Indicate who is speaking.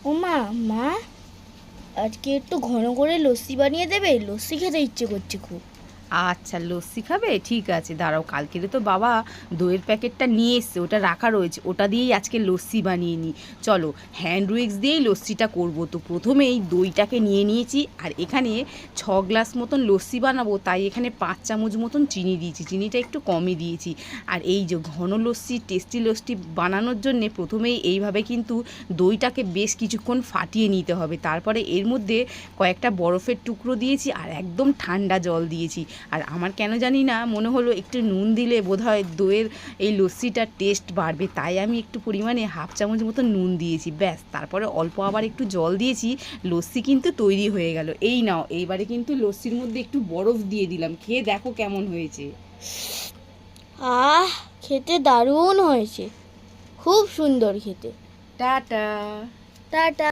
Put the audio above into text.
Speaker 1: ও মা, মা আজকে একটু ঘন করে লস্যি বানিয়ে দেবে, লস্যি খেতে ইচ্ছে করছে খুব।
Speaker 2: আচ্ছা, লস্যি খাবে? ঠিক আছে, দাঁড়াও। কালকের তো বাবা দইয়ের প্যাকেটটা নিয়ে এসছে, ওটা রাখা রয়েছে, ওটা দিয়েই আজকে লস্যি বানিয়ে নিই। চলো, হ্যান্ড উইক্স দিয়েই লস্যিটা করব। তো প্রথমেই দইটাকে নিয়ে নিয়েছি, আর এখানে 6 গ্লাস মতন লস্যি বানাবো, তাই এখানে 5 চামচ মতন চিনি দিয়েছি, চিনিটা একটু কমই দিয়েছি। আর এই যে ঘন লস্যি, টেস্টি লস্যি বানানোর জন্যে প্রথমেই এইভাবে কিন্তু দইটাকে বেশ কিছুক্ষণ ফাটিয়ে নিতে হবে। তারপরে এর মধ্যে কয়েকটা বরফের টুকরো দিয়েছি আর একদম ঠান্ডা জল দিয়েছি। আর আমার কেন জানি না মনে হলো একটু নুন দিলে বোধহয় দইয়ের এই লস্যিটার টেস্ট বাড়বে, তাই আমি একটু পরিমাণে 1/2 চামচ মতো নুন দিয়েছি, ব্যাস। তারপরে অল্প আবার একটু জল দিয়েছি, লস্যি কিন্তু তৈরি হয়ে গেল। এই নাও, এইবারে কিন্তু লস্যির মধ্যে একটু বরফ দিয়ে দিলাম, খেয়ে দেখো কেমন হয়েছে।
Speaker 1: আহ, খেতে দারুণ হয়েছে, খুব সুন্দর খেতে।
Speaker 2: টাটা।
Speaker 1: টাটা।